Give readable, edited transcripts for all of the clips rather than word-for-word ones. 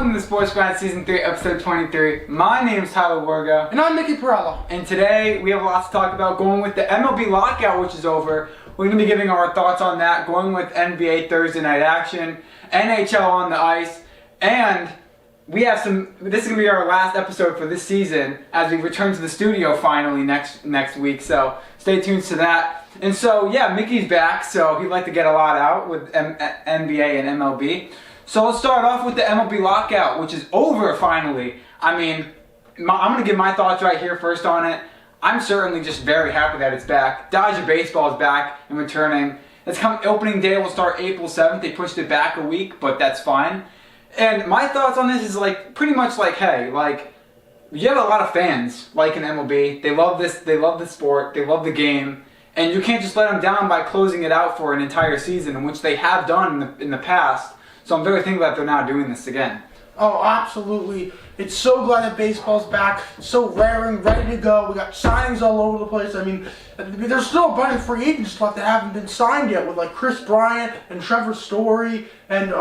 Welcome to the Sports Grind Season 3, Episode 23. My name is Tyler Warga. And I'm Mickey Perella. And today we have lots to talk about, going with the MLB lockout, which is over. We're going to be giving our thoughts on that, going with NBA Thursday night action, NHL on the ice, and we have this is going to be our last episode for this season as we return to the studio finally next week, so stay tuned to that. And so, yeah, Mickey's back, so he'd like to get a lot out with NBA and MLB. So let's start off with the MLB lockout, which is over finally. I mean, I'm going to give my thoughts right here first on it. I'm certainly just very happy that it's back. Dodger Baseball is back and returning. Opening day will start April 7th. They pushed it back a week, but that's fine. And my thoughts on this is pretty much hey, you have a lot of fans in MLB. They love this. They love the sport. They love the game. And you can't just let them down by closing it out for an entire season, which they have done in the past. So I'm very thankful that they're not doing this again. Oh, absolutely. It's so glad that baseball's back. So raring, ready to go. We got signings all over the place. I mean, there's still a bunch of free agents left that haven't been signed yet with Chris Bryant and Trevor Story and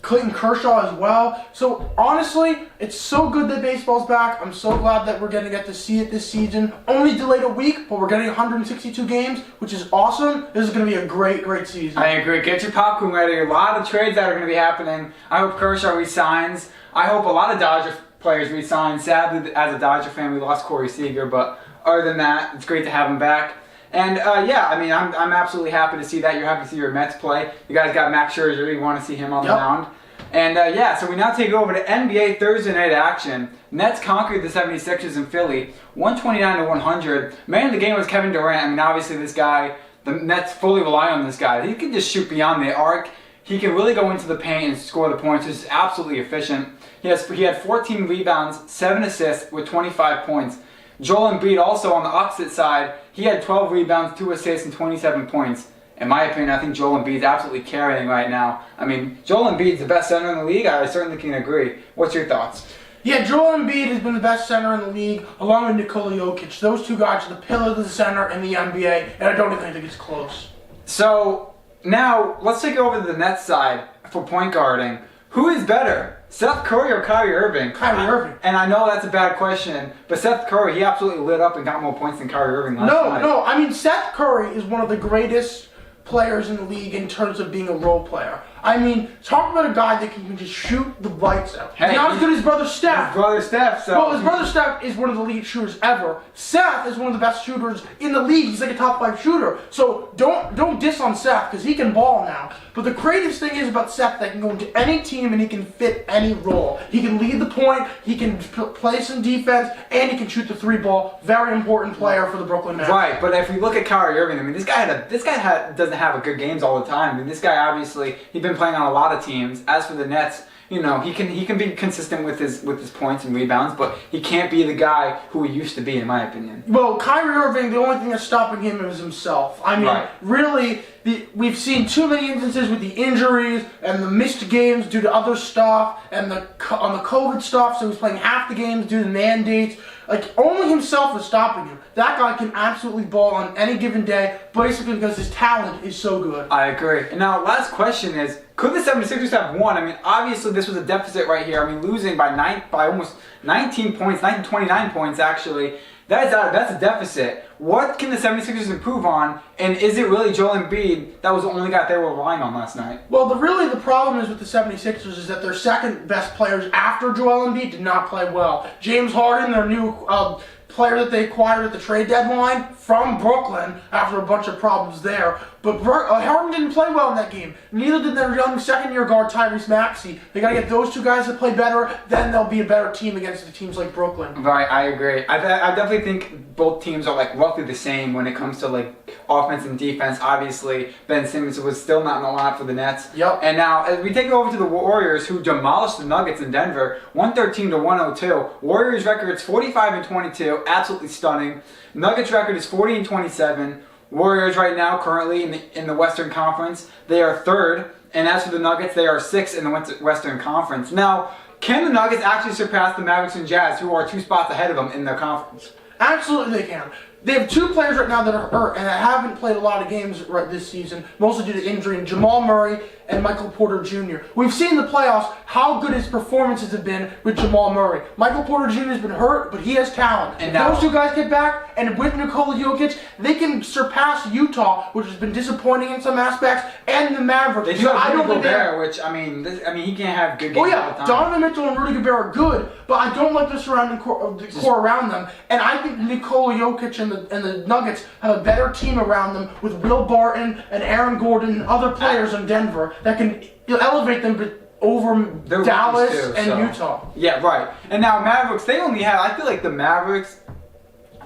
Clayton Kershaw as well. So honestly, it's so good that baseball's back. I'm so glad that we're going to get to see it this season. Only delayed a week, but we're getting 162 games, which is awesome. This is going to be a great, great season. I agree. Get your popcorn ready. A lot of trades that are going to be happening. I hope Kershaw resigns. I hope a lot of Dodger players resign. Sadly, as a Dodger fan, we lost Corey Seager, but other than that, it's great to have him back. And yeah, I mean, I'm absolutely happy to see that. You're happy to see your Mets play. You guys got Max Scherzer. You want to see him on the mound. And yeah, so we now take over to NBA Thursday night action. Nets conquered the 76ers in Philly, 129-100. Man of the game was Kevin Durant. I mean, obviously this guy, the Nets fully rely on this guy. He can just shoot beyond the arc. He can really go into the paint and score the points. He's absolutely efficient. He had 14 rebounds, 7 assists with 25 points. Joel Embiid also on the opposite side, he had 12 rebounds, 2 assists, and 27 points. In my opinion, I think Joel Embiid is absolutely carrying right now. I mean, Joel Embiid is the best center in the league. I certainly can agree. What's your thoughts? Yeah, Joel Embiid has been the best center in the league, along with Nikola Jokic. Those two guys are the pillars of the center in the NBA, and I don't even think it's close. So, now, let's take it over to the Nets side for point guarding. Who is better, Seth Curry or Kyrie Irving? Kyrie Irving. And I know that's a bad question, but Seth Curry, he absolutely lit up and got more points than Kyrie Irving last night. No, I mean, Seth Curry is one of the greatest players in the league in terms of being a role player. I mean, talk about a guy that can just shoot the lights out. Hey, he's not as good as his brother Steph. His brother Steph. Well, his brother Steph is one of the lead shooters ever. Seth is one of the best shooters in the league. He's like a top 5 shooter. So don't diss on Seth because he can ball now. But the greatest thing is about Seth that can go into any team and he can fit any role. He can lead the point, he can play some defense, and he can shoot the 3-ball. Very important player for the Brooklyn Nets. Right, but if we look at Kyrie Irving, I mean, this guy doesn't have a good games all the time. I mean, this guy obviously he's been playing on a lot of teams. As for the Nets, you know, he can be consistent with his points and rebounds, but he can't be the guy who he used to be, in my opinion. Well, Kyrie Irving, the only thing that's stopping him is himself. I mean, really, we've seen too many instances with the injuries and the missed games due to other stuff and on the COVID stuff, so he's playing half the games due to mandates. Only himself is stopping him. That guy can absolutely ball on any given day, basically because his talent is so good. I agree. And now, last question is, could the 76ers have won? I mean, obviously this was a deficit right here. I mean, losing by almost 29 points actually. That's a deficit. What can the 76ers improve on? And is it really Joel Embiid that was the only guy they were relying on last night? Well, the problem is with the 76ers is that their second best players after Joel Embiid did not play well. James Harden, their new player that they acquired at the trade deadline from Brooklyn after a bunch of problems there. But Harden didn't play well in that game. Neither did their young second-year guard Tyrese Maxey. They got to get those two guys to play better. Then they'll be a better team against the teams like Brooklyn. Right, I agree. I definitely think both teams are roughly the same when it comes to offense and defense. Obviously, Ben Simmons was still not in the lineup for the Nets. Yep. And now as we take it over to the Warriors, who demolished the Nuggets in Denver, 113-102. Warriors record is 45-22, absolutely stunning. Nuggets record is 40-27. Warriors right now, currently in the Western Conference, they are 3rd. And as for the Nuggets, they are 6th in the Western Conference. Now, can the Nuggets actually surpass the Mavericks and Jazz, who are 2 spots ahead of them in their conference? Absolutely they can. They have two players right now that are hurt and haven't played a lot of games this season, mostly due to injury, and Jamal Murray and Michael Porter Jr. We've seen in the playoffs how good his performances have been with Jamal Murray. Michael Porter Jr. has been hurt, but he has talent. And if those two guys get back, and with Nikola Jokic, they can surpass Utah, which has been disappointing in some aspects, and the Mavericks. They do have Rudy Gobert, which, I mean, he can't have good games all the time. Donovan Mitchell and Rudy Gobert are good, but I don't like the surrounding core around them. And I think Nikola Jokic and the Nuggets have a better team around them with Will Barton and Aaron Gordon and other players in Denver that can elevate them over Dallas and Utah. Yeah, right. And now Mavericks, I feel like the Mavericks,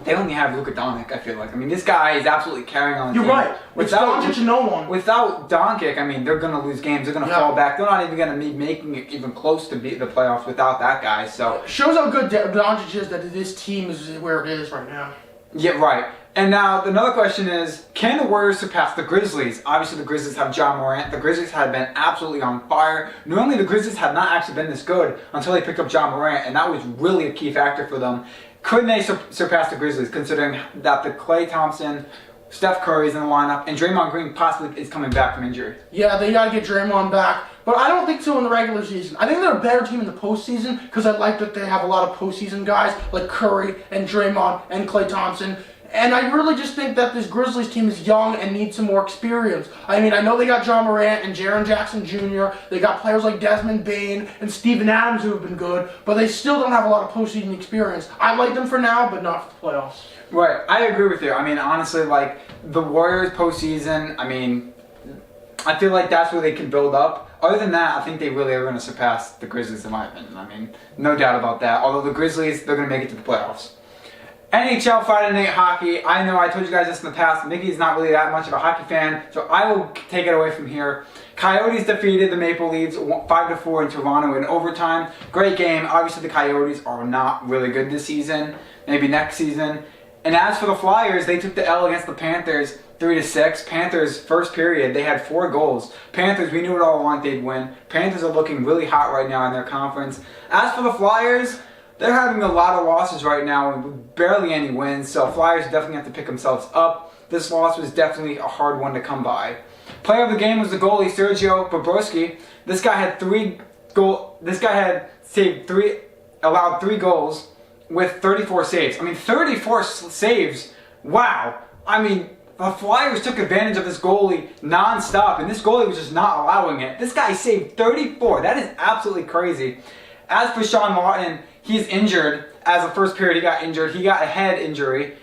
they only have Luka Doncic, I feel like. I mean, this guy is absolutely carrying on the team. You're right. Without Doncic and no one. Without Doncic, I mean, they're going to lose games. They're going to fall back. They're not even going to be making it even close to beat the playoffs without that guy. So shows how good Doncic is that this team is where it is right now. Yeah, right. And now another question is, can the Warriors surpass the Grizzlies? Obviously, the Grizzlies have Ja Morant. The Grizzlies had been absolutely on fire. Normally, the Grizzlies had not actually been this good until they picked up Ja Morant, and that was really a key factor for them. Could they surpass the Grizzlies, considering that the Klay Thompson, Steph Curry's in the lineup, and Draymond Green possibly is coming back from injury? Yeah, they got to get Draymond back. But I don't think so in the regular season. I think they're a better team in the postseason because I like that they have a lot of postseason guys like Curry and Draymond and Klay Thompson. And I really just think that this Grizzlies team is young and needs some more experience. I mean, I know they got Ja Morant and Jaren Jackson Jr. They got players like Desmond Bane and Steven Adams who have been good, but they still don't have a lot of postseason experience. I like them for now, but not for the playoffs. Right, I agree with you. I mean, honestly, like, the Warriors postseason, I mean, I feel like that's where they can build up. Other than that, I think they really are going to surpass the Grizzlies in my opinion. I mean, no doubt about that. Although the Grizzlies, they're going to make it to the playoffs. NHL Friday Night Hockey. I know I told you guys this in the past. Mickey's not really that much of a hockey fan, so I will take it away from here. Coyotes defeated the Maple Leafs 5-4 in Toronto in overtime. Great game. Obviously, the Coyotes are not really good this season. Maybe next season. And as for the Flyers, they took the L against the Panthers 3-6. Panthers, first period, they had 4 goals. Panthers, we knew it all along they'd win. Panthers are looking really hot right now in their conference. As for the Flyers, they're having a lot of losses right now and barely any wins, so Flyers definitely have to pick themselves up. This loss was definitely a hard one to come by. Player of the game was the goalie, Sergio Bobrovsky. This guy had allowed 3 goals with 34 saves. I mean, 34 saves. Wow. I mean, the Flyers took advantage of this goalie non-stop, and this goalie was just not allowing it. This guy saved 34. That is absolutely crazy. As for Sean Martin, he's injured. As the first period, he got injured. He got a head injury.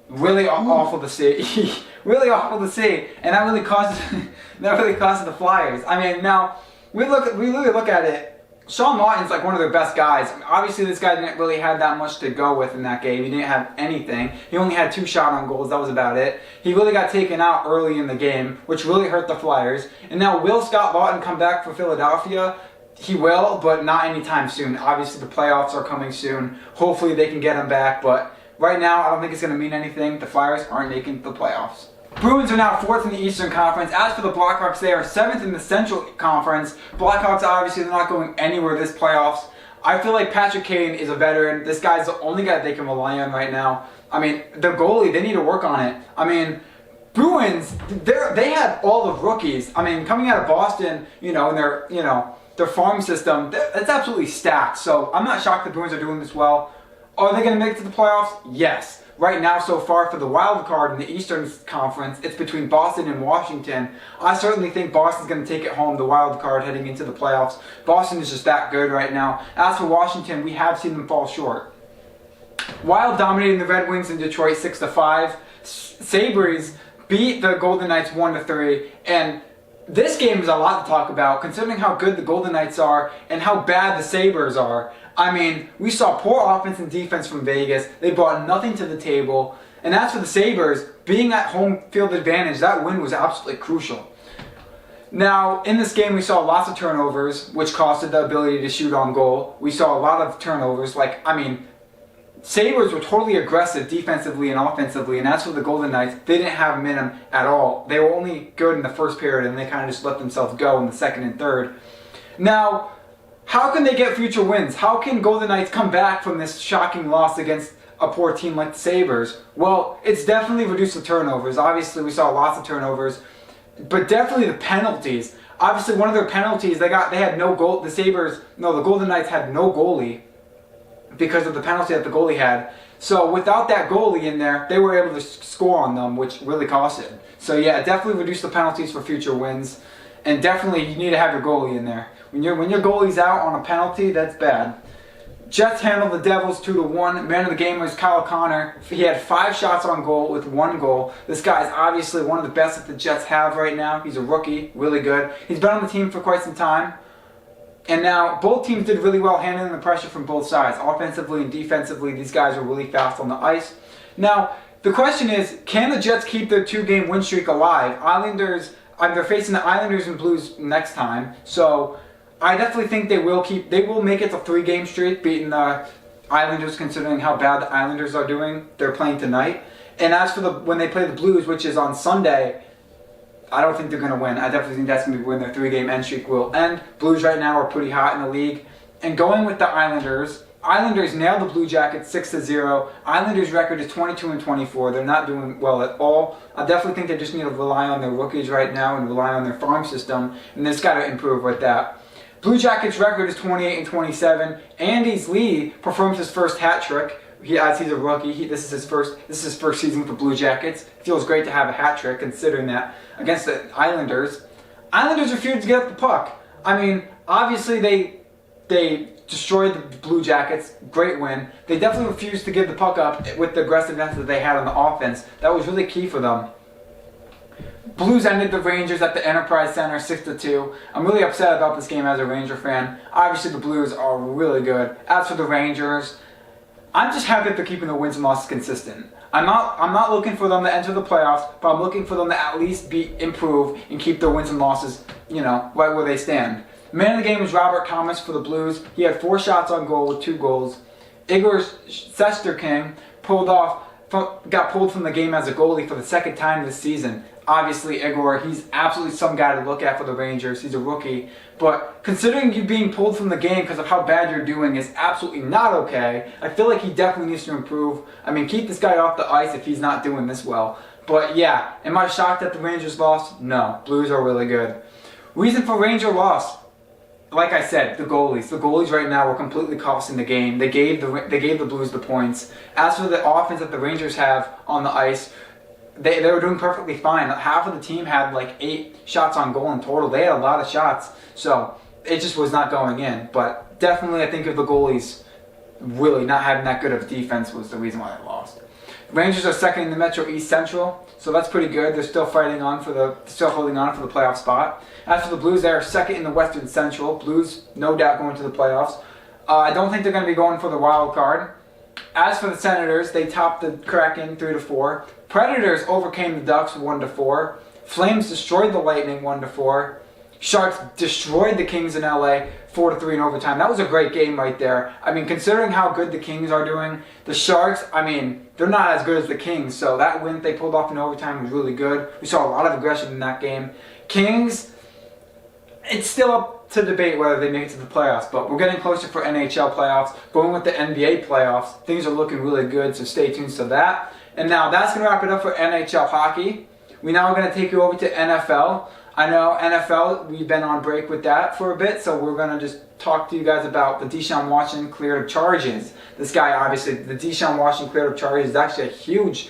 Really awful to see. Really awful to see. And that really costed the Flyers. I mean, now we really look at it. Sean Martin's like one of their best guys. I mean, obviously, this guy didn't really have that much to go with in that game. He didn't have anything. He only had 2 shot on goals. That was about it. He really got taken out early in the game, which really hurt the Flyers. And now, will Scott Laughton come back for Philadelphia? He will, but not anytime soon. Obviously, the playoffs are coming soon. Hopefully, they can get him back. But right now, I don't think it's going to mean anything. The Flyers aren't making the playoffs. Bruins are now 4th in the Eastern Conference. As for the Blackhawks, they are 7th in the Central Conference. Blackhawks, obviously, they're not going anywhere this playoffs. I feel like Patrick Kane is a veteran. This guy's the only guy they can rely on right now. I mean, the goalie, they need to work on it. I mean, Bruins, they had all the rookies. I mean, coming out of Boston, in their farm system, it's absolutely stacked. So I'm not shocked the Bruins are doing this well. Are they going to make it to the playoffs? Yes. Right now, so far, for the wild card in the Eastern Conference, it's between Boston and Washington. I certainly think Boston's going to take it home, the wild card heading into the playoffs. Boston is just that good right now. As for Washington, we have seen them fall short. Wild dominating the Red Wings in Detroit 6-5. Sabres beat the Golden Knights 1-3. And this game is a lot to talk about, considering how good the Golden Knights are and how bad the Sabres are. I mean, we saw poor offense and defense from Vegas. They brought nothing to the table. And as for the Sabres, being at home field advantage, that win was absolutely crucial. Now, in this game, we saw lots of turnovers, which costed the ability to shoot on goal. We saw a lot of turnovers. Sabres were totally aggressive defensively and offensively. And as for the Golden Knights, they didn't have minimum at all. They were only good in the first period, and they kind of just let themselves go in the second and third. Now, how can they get future wins? How can Golden Knights come back from this shocking loss against a poor team like the Sabres? Well, it's definitely reduced the turnovers. Obviously, we saw lots of turnovers, but definitely the penalties. Obviously, one of their penalties, they had no goal. The Golden Knights had no goalie because of the penalty that the goalie had. So without that goalie in there, they were able to score on them, which really cost it. So yeah, definitely reduce the penalties for future wins, and definitely you need to have your goalie in there. When your goalie's out on a penalty, that's bad. Jets handled the Devils 2-1. Man of the game was Kyle Connor. He had 5 shots on goal with 1 goal. This guy is obviously one of the best that the Jets have right now. He's a rookie, really good. He's been on the team for quite some time. And now both teams did really well handling the pressure from both sides. Offensively and defensively, these guys are really fast on the ice. Now, the question is, can the Jets keep their 2-game win streak alive? They're facing the Islanders and Blues next time. So I definitely think they will make it a 3-game streak, beating the Islanders, considering how bad the Islanders are doing. They're playing tonight. And as for when they play the Blues, which is on Sunday, I don't think they're going to win. I definitely think that's going to be when their 3-game end streak will end. Blues right now are pretty hot in the league. And going with the Islanders nailed the Blue Jackets 6-0. Islanders' record is 22-24. They're not doing well at all. I definitely think they just need to rely on their rookies right now and rely on their farm system. And they've got to improve with that. Blue Jackets' record is 28-27. Andy's Lee performs his first hat trick. As he's a rookie, this is his first season with the Blue Jackets. Feels great to have a hat trick, considering that against the Islanders. Islanders refused to get up the puck. I mean, obviously they destroyed the Blue Jackets. Great win. They definitely refused to give the puck up with the aggressiveness that they had on the offense. That was really key for them. Blues ended the Rangers at the Enterprise Center 6-2. I'm really upset about this game as a Ranger fan. Obviously, the Blues are really good. As for the Rangers, I'm just happy that they're keeping the wins and losses consistent. I'm not looking for them to enter the playoffs, but I'm looking for them to at least improve and keep their wins and losses, right where they stand. Man of the game was Robert Thomas for the Blues. He had 4 shots on goal with 2 goals. Igor Shesterkin got pulled from the game as a goalie for the 2nd time this season. Obviously, Igor, he's absolutely some guy to look at for the Rangers. He's a rookie. But considering you being pulled from the game because of how bad you're doing is absolutely not okay. I feel like he definitely needs to improve. I mean, keep this guy off the ice if he's not doing this well. But yeah, am I shocked that the Rangers lost? No. Blues are really good. Reason for Ranger loss. Like I said, the goalies. The goalies right now are completely costing the game. They gave the Blues the points. As for the offense that the Rangers have on the ice, they were doing perfectly fine. Half of the team had like 8 shots on goal in total. They had a lot of shots. So it just was not going in. But definitely I think of the goalies really not having that good of defense was the reason why they lost. Rangers are 2nd in the Metro East Central, so that's pretty good. They're still holding on for the playoff spot. As for the Blues, they're 2nd in the Western Central. Blues, no doubt, going to the playoffs. I don't think they're going to be going for the wild card. As for the Senators, they topped the Kraken 3-4. Predators overcame the Ducks 1-4. Flames destroyed the Lightning 1-4. Sharks destroyed the Kings in LA 4-3 in overtime. That was a great game right there. I mean, considering how good the Kings are doing, the Sharks, I mean, they're not as good as the Kings. So that win they pulled off in overtime was really good. We saw a lot of aggression in that game. Kings, it's still up to debate whether they make it to the playoffs, but we're getting closer for NHL playoffs. Going with the NBA playoffs, things are looking really good, so stay tuned to that. And now that's going to wrap it up for NHL hockey. We now are going to take you over to NFL. I know NFL, we've been on break with that for a bit, so we're going to just talk to you guys about the Deshaun Watson cleared of charges. This guy, obviously, the Deshaun Watson cleared of charges is actually a huge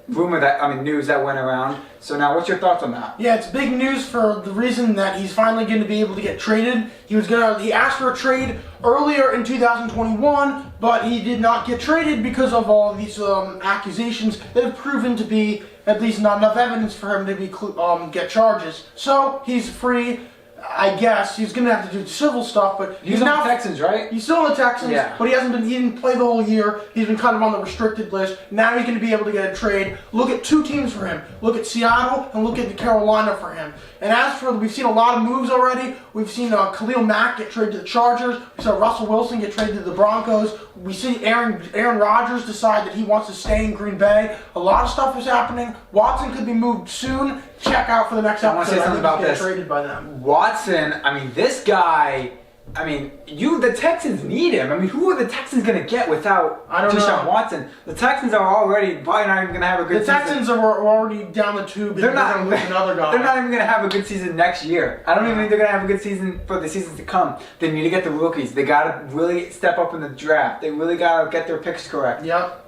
news that went around. So now, what's your thoughts on that? Yeah, it's big news for the reason that he's finally going to be able to get traded. He asked for a trade earlier in 2021, but he did not get traded because of all of these accusations that have proven to be at least not enough evidence for him to get charges. So he's free. I guess he's going to have to do civil stuff, but he's on the Texans, right? He's still on the Texans, yeah. But he didn't play the whole year. He's been kind of on the restricted list. Now he's going to be able to get a trade. Look at 2 teams for him. Look at Seattle and look at Carolina for him. And as for, we've seen a lot of moves already. We've seen Khalil Mack get traded to the Chargers. We saw Russell Wilson get traded to the Broncos. We see Aaron Rodgers decide that he wants to stay in Green Bay. A lot of stuff is happening. Watson could be moved soon. Check out for the next episode. I want to say something about this. Traded by them. Watson, I mean, this guy I mean, the Texans need him. I mean, who are the Texans going to get without Deshaun Watson? The Texans are already probably not even going to have a good season. The Texans are already down the tube. They're not going to lose another guy. They're not even going to have a good season next year. I don't even think they're going to have a good season for the seasons to come. They need to get the rookies. They got to really step up in the draft. They really got to get their picks correct. Yep.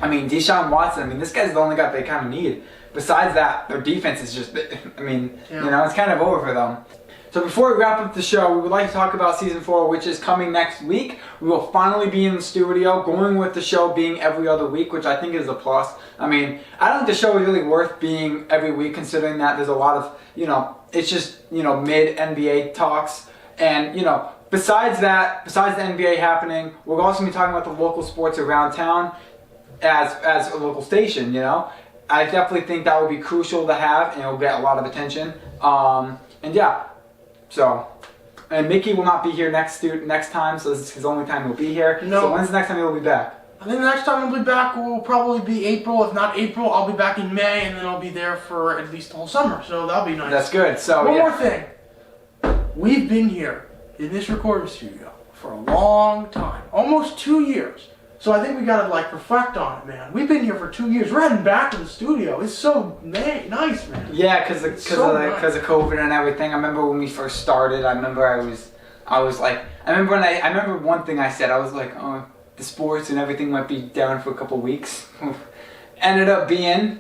I mean, Deshaun Watson, I mean, this guy's the only guy they kind of need. Besides that, their defense is just, I mean, it's kind of over for them. So before we wrap up the show, we would like to talk about Season 4, which is coming next week. We will finally be in the studio, going with the show being every other week, which I think is a plus. I mean, I don't think the show is really worth being every week, considering that there's a lot of, it's just, mid-NBA talks. And, besides the NBA happening, we're also going to be talking about the local sports around town as a local station, I definitely think that would be crucial to have, and it will get a lot of attention. And Mickey will not be here next time, so this is his only time he'll be here. No. So when's the next time he'll be back? I think the next time he'll be back will probably be April. If not April, I'll be back in May, and then I'll be there for at least the whole summer. So that'll be nice. That's good. So One more thing. We've been here in this recording studio for a long time, almost 2 years. So I think we gotta reflect on it, man. We've been here for 2 years. We're heading back to the studio. It's so nice, man. Yeah, because of COVID and everything. I remember when we first started. I remember I remember one thing I said. I was like, oh, the sports and everything might be down for a couple weeks. Ended up being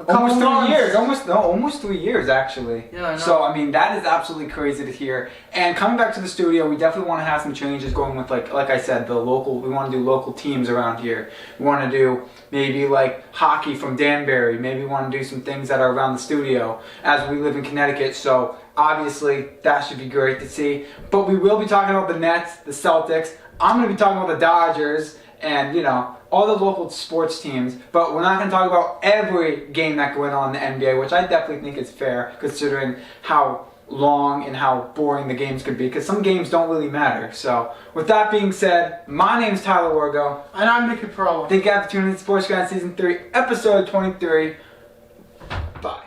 almost 3 years. Almost 3 years actually. Yeah, I know. So I mean, that is absolutely crazy to hear. And coming back to the studio, we definitely want to have some changes going with like I said, we want to do local teams around here. We want to do maybe hockey from Danbury. Maybe we want to do some things that are around the studio as we live in Connecticut. So obviously that should be great to see. But we will be talking about the Nets, the Celtics. I'm going to be talking about the Dodgers and all the local sports teams, but we're not going to talk about every game that went on in the NBA, which I definitely think is fair considering how long and how boring the games could be, because some games don't really matter. So with that being said, my name is Tyler Wargo. And I'm Mickey Perlo. Thank you for tuning in to Sports Guide Season 3, Episode 23. Bye.